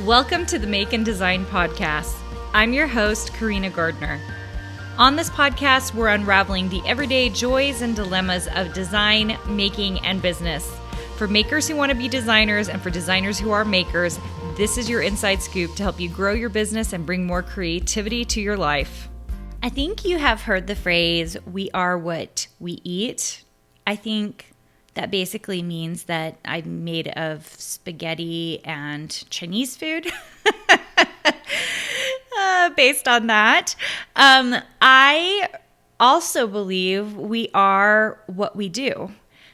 Welcome to the Make and Design Podcast. I'm your host, Carina Gardner. On this podcast, we're unraveling the everyday joys and dilemmas of design, making, and business. For makers who want to be designers and for designers who are makers, this is your inside scoop to help you grow your business and bring more creativity to your life. I think you have heard the phrase, we are what we eat. I think that basically means that I'm made of spaghetti and Chinese food. Based on that. I also believe we are what we do.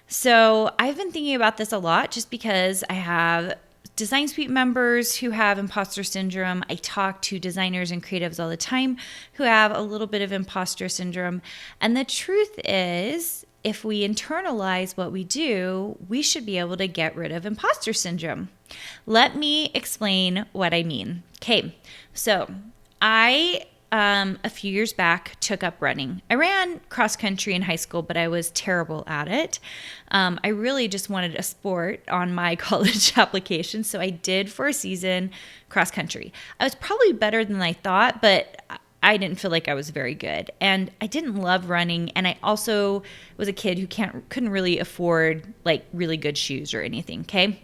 So I've been thinking about this a lot just because I have Design Suite members who have imposter syndrome. I talk to designers and creatives all the time who have a little bit of imposter syndrome. And the truth is, if we internalize what we do, we should be able to get rid of imposter syndrome. Let me explain what I mean. Okay, so I, a few years back, took up running. I ran cross country in high school, but I was terrible at it. I really just wanted a sport on my college application, so I did for a season cross country. I was probably better than I thought, but I didn't feel like I was very good. And I didn't love running. And I also was a kid who couldn't really afford like really good shoes or anything. Okay.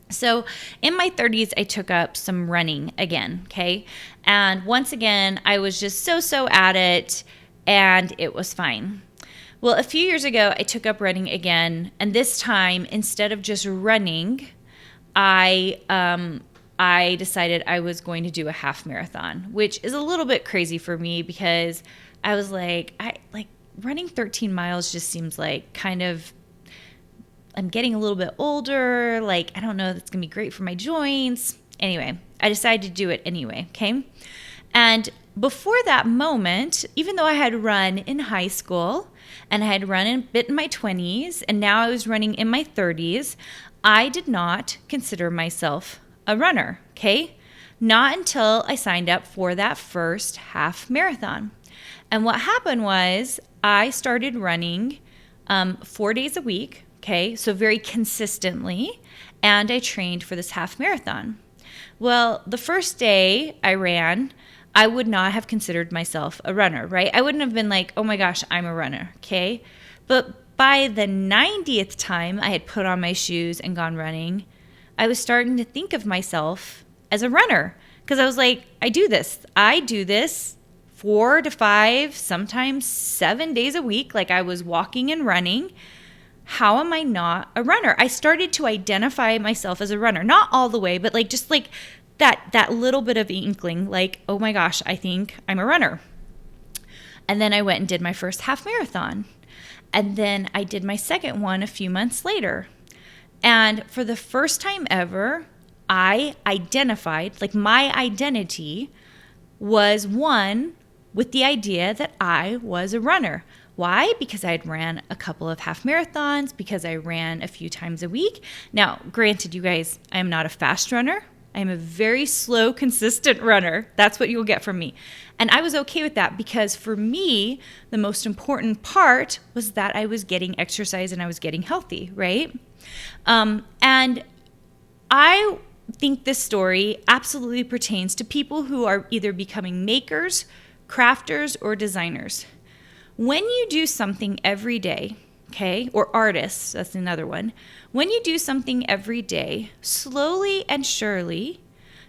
So in my 30s, I took up some running again. Okay. And once again, I was just so at it and it was fine. Well, a few years ago, I took up running again. And this time, instead of just running, I decided I was going to do a half marathon, which is a little bit crazy for me because I was like, running 13 miles just seems like I'm getting a little bit older. Like, I don't know if it's going to be great for my joints. Anyway, I decided to do it anyway. Okay. And before that moment, even though I had run in high school and I had run a bit in my 20s and now I was running in my 30s, I did not consider myself a runner, okay? Not until I signed up for that first half marathon. And what happened was I started running 4 days a week, okay? So very consistently, and I trained for this half marathon. Well, the first day I ran, I would not have considered myself a runner, right? I wouldn't have been like, oh my gosh, I'm a runner, okay? But by the 90th time I had put on my shoes and gone running, I was starting to think of myself as a runner because I was like, I do this 4 to 5, sometimes 7 days a week. Like I was walking and running. How am I not a runner? I started to identify myself as a runner, not all the way, but like just like that little bit of inkling, like, oh my gosh, I think I'm a runner. And then I went and did my first half marathon. And then I did my second one a few months later. And for the first time ever, I identified, like my identity was one with the idea that I was a runner. Why? Because I had ran a couple of half marathons, because I ran a few times a week. Now, granted, you guys, I am not a fast runner. I am a very slow, consistent runner. That's what you'll get from me. And I was okay with that because for me, the most important part was that I was getting exercise and I was getting healthy, right? And I think this story absolutely pertains to people who are either becoming makers, crafters, or designers. When you do something every day, okay, or artists, that's another one. When you do something every day, slowly and surely,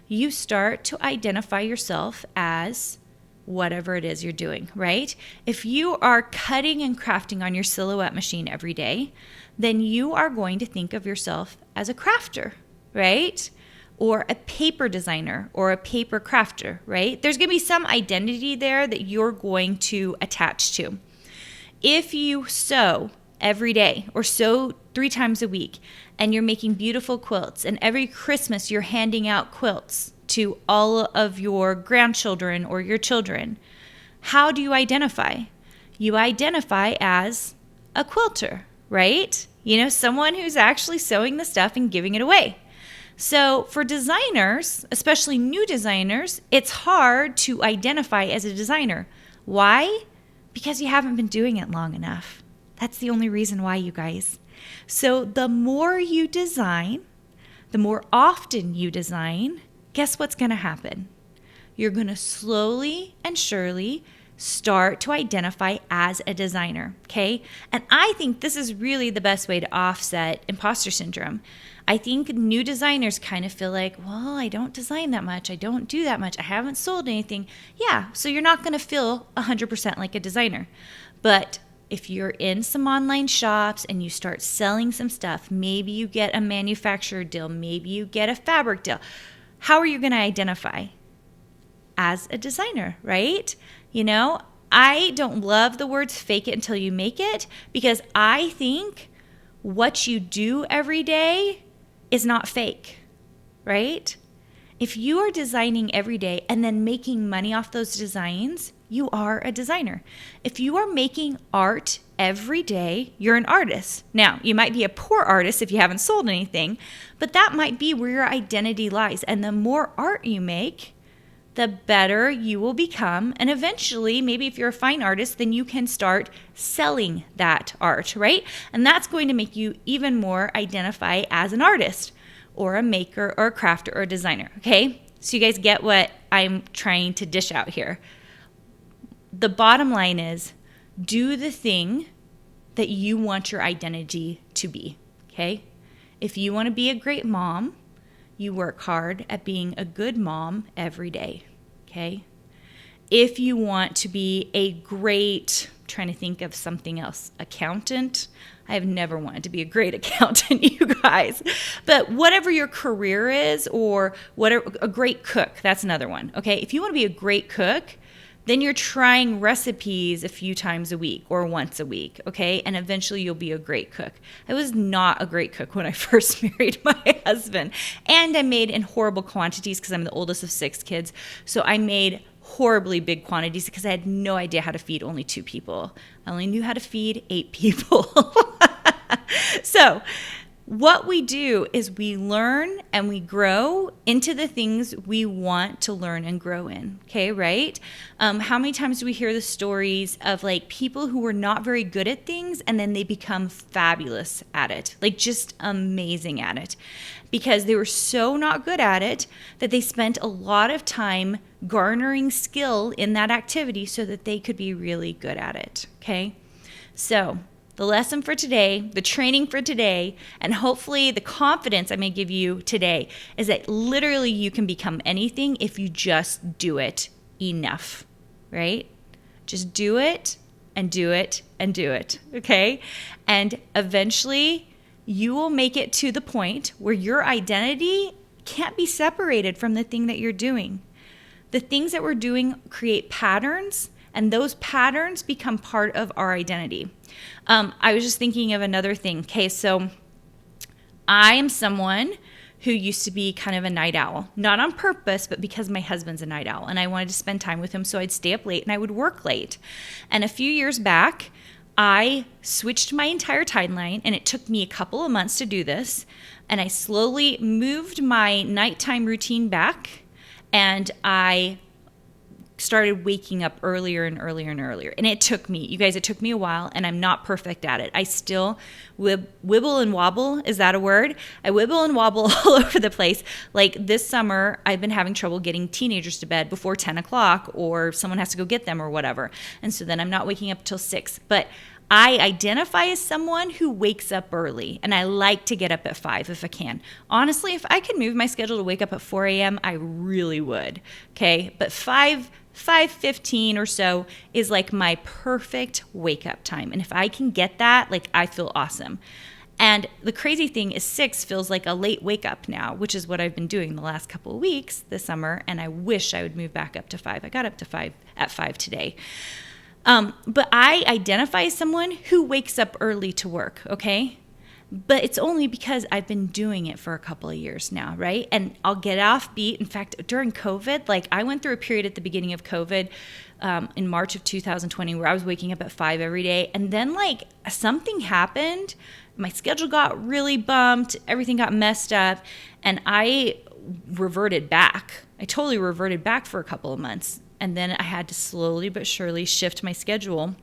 you start to identify yourself as whatever it is you're doing, right? If you are cutting and crafting on your silhouette machine every day, then you are going to think of yourself as a crafter, right? Or a paper designer or a paper crafter, right? There's going to be some identity there that you're going to attach to. If you sew every day or sew 3 times a week and you're making beautiful quilts and every Christmas you're handing out quilts to all of your grandchildren or your children, how do you identify? You identify as a quilter, right? You know, someone who's actually sewing the stuff and giving it away. So for designers, especially new designers, it's hard to identify as a designer. Why? Because you haven't been doing it long enough. That's the only reason why, you guys. So the more you design, the more often you design, guess what's going to happen? You're going to slowly and surely start to identify as a designer, okay? And I think this is really the best way to offset imposter syndrome. I think new designers kind of feel like, well, I don't design that much. I don't do that much. I haven't sold anything. Yeah, so you're not going to feel 100% like a designer. But if you're in some online shops and you start selling some stuff, maybe you get a manufacturer deal, maybe you get a fabric deal, how are you going to identify? As a designer, right? I don't love the words fake it until you make it, because I think what you do every day is not fake, right? If you are designing every day and then making money off those designs, you are a designer. If you are making art every day, you're an artist. Now, you might be a poor artist if you haven't sold anything, but that might be where your identity lies. And the more art you make, the better you will become. And eventually, maybe if you're a fine artist, then you can start selling that art, right? And that's going to make you even more identify as an artist or a maker or a crafter or a designer, okay? So you guys get what I'm trying to dish out here. The bottom line is, do the thing that you want your identity to be, okay? If you want to be a great mom, you work hard at being a good mom every day, okay? If you want to be a great, trying to think of something else, accountant. I have never wanted to be a great accountant, you guys. But whatever your career is, or whatever, a great cook, that's another one, okay? If you want to be a great cook, then you're trying recipes a few times a week or once a week, okay? And eventually you'll be a great cook. I was not a great cook when I first married my husband. And I made in horrible quantities because I'm the oldest of 6 kids. So I made horribly big quantities because I had no idea how to feed only 2 people. I only knew how to feed 8 people. So what we do is we learn and we grow into the things we want to learn and grow in. Okay, right? How many times do we hear the stories of like people who were not very good at things and then they become fabulous at it, like just amazing at it, because they were so not good at it that they spent a lot of time garnering skill in that activity so that they could be really good at it. Okay, so the lesson for today, the training for today, and hopefully the confidence I may give you today is that literally you can become anything if you just do it enough, right? Just do it and do it and do it, okay? And eventually you will make it to the point where your identity can't be separated from the thing that you're doing. The things that we're doing create patterns, and those patterns become part of our identity. I was just thinking of another thing. Okay, so I am someone who used to be kind of a night owl. Not on purpose, but because my husband's a night owl, and I wanted to spend time with him, so I'd stay up late and I would work late. And a few years back, I switched my entire timeline, and it took me a couple of months to do this, and I slowly moved my nighttime routine back, and I started waking up earlier and earlier and earlier. And it took me, you guys, it took me a while, and I'm not perfect at it. I still wibble and wobble. Is that a word? I wibble and wobble all over the place. Like this summer, I've been having trouble getting teenagers to bed before 10 o'clock, or someone has to go get them or whatever. And so then I'm not waking up till 6. But I identify as someone who wakes up early, and I like to get up at 5 if I can. Honestly, if I could move my schedule to wake up at 4 a.m., I really would, okay? But 5:15 or so is like my perfect wake up time. And if I can get that, like I feel awesome. And the crazy thing is 6 feels like a late wake up now, which is what I've been doing the last couple of weeks this summer. And I wish I would move back up to 5. I got up to 5 at 5 today. But I identify as someone who wakes up early to work, okay? But it's only because I've been doing it for a couple of years now, right? And I'll get off beat. In fact, during COVID, like I went through a period at the beginning of COVID in March of 2020 where I was waking up at 5 every day. And then like something happened. My schedule got really bumped. Everything got messed up. And I reverted back. I totally reverted back for a couple of months. And then I had to slowly but surely shift my schedule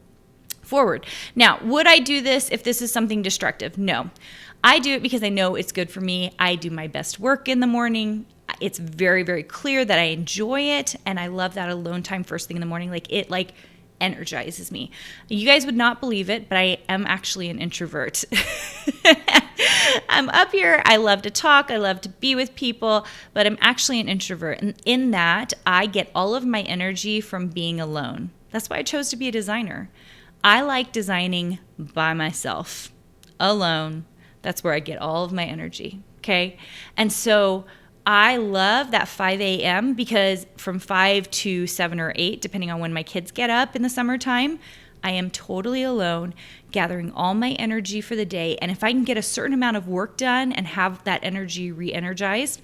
forward. Now, would I do this if this is something destructive? No. I do it because I know it's good for me. I do my best work in the morning. it's very, very clear that I enjoy it. And I love that alone time first thing in the morning. It energizes me. You guys would not believe it, but I am actually an introvert. I'm up here. I love to talk. I love to be with people, but I'm actually an introvert. And in that, I get all of my energy from being alone. That's why I chose to be a designer. I like designing by myself, alone. That's where I get all of my energy. Okay. And so I love that 5 a.m. because from 5 to 7 or 8, depending on when my kids get up in the summertime, I am totally alone, gathering all my energy for the day. And if I can get a certain amount of work done and have that energy re-energized,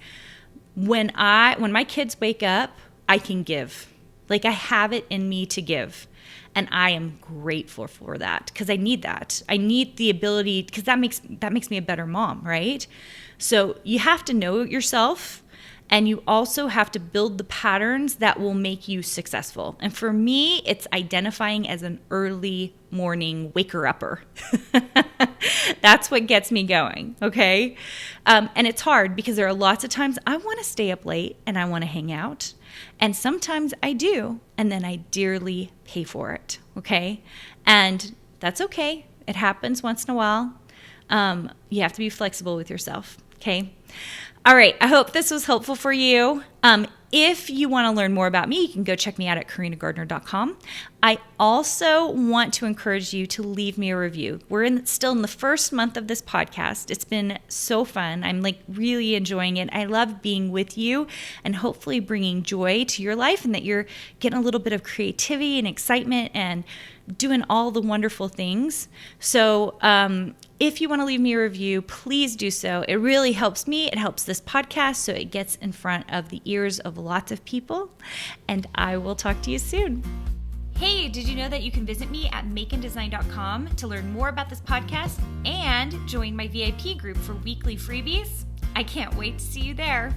when my kids wake up, I can give. I have it in me to give. And I am grateful for that because I need that. I need the ability because that makes me a better mom, right? So you have to know yourself, and you also have to build the patterns that will make you successful. And for me, it's identifying as an early morning waker-upper. That's what gets me going, okay? And it's hard because there are lots of times I want to stay up late and I want to hang out. And sometimes I do, and then I dearly pay for it, okay? And that's okay. It happens once in a while. You have to be flexible with yourself, okay? All right, I hope this was helpful for you. If you want to learn more about me, you can go check me out at carinagardner.com. I also want to encourage you to leave me a review. We're still in the first month of this podcast. It's been so fun. I'm really enjoying it. I love being with you and hopefully bringing joy to your life, and that you're getting a little bit of creativity and excitement and doing all the wonderful things. So if you want to leave me a review, please do so. It really helps me. It helps this podcast so it gets in front of the ears of lots of people. And I will talk to you soon. Hey, did you know that you can visit me at makeanddesign.com to learn more about this podcast and join my VIP group for weekly freebies? I can't wait to see you there.